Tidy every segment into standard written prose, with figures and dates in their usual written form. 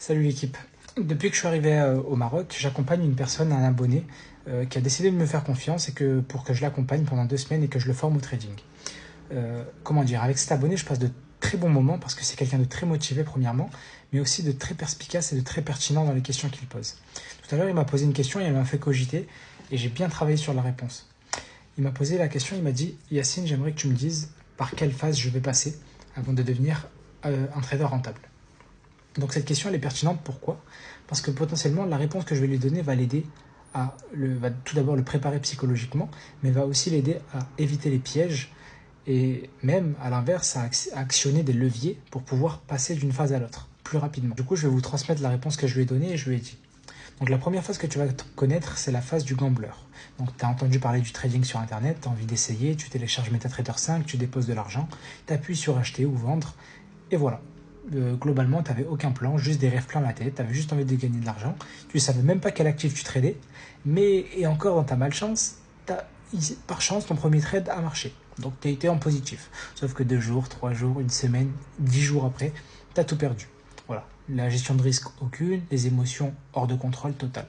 Salut l'équipe. Depuis que je suis arrivé au Maroc, j'accompagne une personne, un abonné, qui a décidé de me faire confiance et pour que je l'accompagne pendant 2 semaines et que je le forme au trading. Comment dire, avec cet abonné, je passe de très bons moments parce que c'est quelqu'un de très motivé premièrement, mais aussi de très perspicace et de très pertinent dans les questions qu'il pose. Tout à l'heure, il m'a posé une question et il m'a fait cogiter et j'ai bien travaillé sur la réponse. Il m'a posé la question, il m'a dit « Yacine, j'aimerais que tu me dises par quelle phase je vais passer avant de devenir un trader rentable ». Donc cette question elle est pertinente, pourquoi? Parce que potentiellement la réponse que je vais lui donner va l'aider va tout d'abord le préparer psychologiquement, mais va aussi l'aider à éviter les pièges et même à l'inverse à actionner des leviers pour pouvoir passer d'une phase à l'autre plus rapidement. Du coup je vais vous transmettre la réponse que je lui ai donnée et je lui ai dit. Donc la première phase que tu vas connaître, c'est la phase du gambler. Donc tu as entendu parler du trading sur internet, tu as envie d'essayer, tu télécharges MetaTrader 5, tu déposes de l'argent, tu appuies sur acheter ou vendre et voilà. Globalement, tu n'avais aucun plan, juste des rêves plein la tête, tu avais juste envie de gagner de l'argent, tu ne savais même pas quel actif tu tradais, et encore dans ta malchance, par chance, ton premier trade a marché. Donc tu as été en positif. Sauf que 2 jours, 3 jours, une semaine, 10 jours après, tu as tout perdu. Voilà, la gestion de risque aucune, les émotions hors de contrôle total.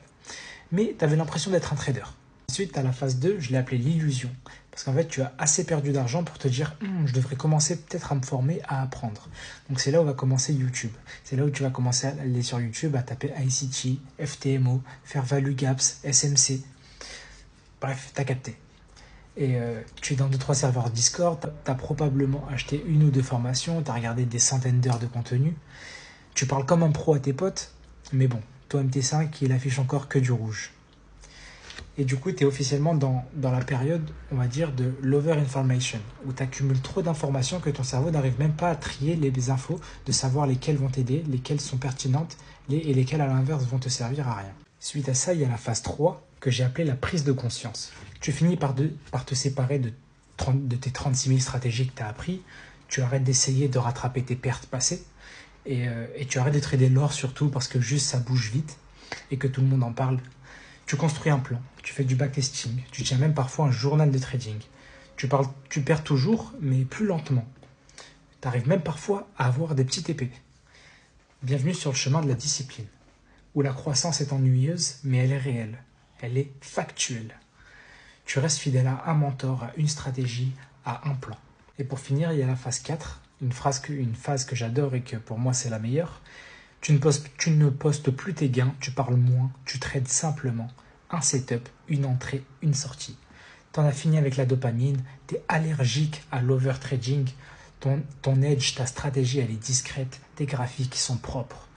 Mais tu avais l'impression d'être un trader. Ensuite, tu as la phase 2, je l'ai appelée l'illusion. Parce qu'en fait, tu as assez perdu d'argent pour te dire je devrais commencer peut-être à me former, à apprendre. Donc c'est là où va commencer YouTube. C'est là où tu vas commencer à aller sur YouTube, à taper ICT, FTMO, Fair Value Gaps, SMC. Bref, tu as capté. Et tu es dans 2-3 serveurs Discord, tu as probablement acheté 1 ou 2 formations, tu as regardé des centaines d'heures de contenu. Tu parles comme un pro à tes potes, mais bon, toi MT5, il affiche encore que du rouge. Et du coup, tu es officiellement dans la période, on va dire, de l'over-information, où tu accumules trop d'informations que ton cerveau n'arrive même pas à trier les infos, de savoir lesquelles vont t'aider, lesquelles sont pertinentes, et lesquelles, à l'inverse, vont te servir à rien. Suite à ça, il y a la phase 3, que j'ai appelée la prise de conscience. Tu finis par te séparer de tes 36 000 stratégies que tu as appris, tu arrêtes d'essayer de rattraper tes pertes passées, et tu arrêtes de trader l'or surtout parce que juste ça bouge vite, et que tout le monde en parle. Tu construis un plan, tu fais du backtesting, tu tiens même parfois un journal de trading. Tu perds toujours, mais plus lentement. Tu arrives même parfois à avoir des petites épées. Bienvenue sur le chemin de la discipline, où la croissance est ennuyeuse, mais elle est réelle. Elle est factuelle. Tu restes fidèle à un mentor, à une stratégie, à un plan. Et pour finir, il y a la phase 4, une phase que j'adore et que pour moi c'est la meilleure. Tu ne postes plus tes gains, tu parles moins, tu trades simplement. Un setup, une entrée, une sortie. T'en as fini avec la dopamine, t'es allergique à l'overtrading, ton edge, ta stratégie elle est discrète, tes graphiques sont propres.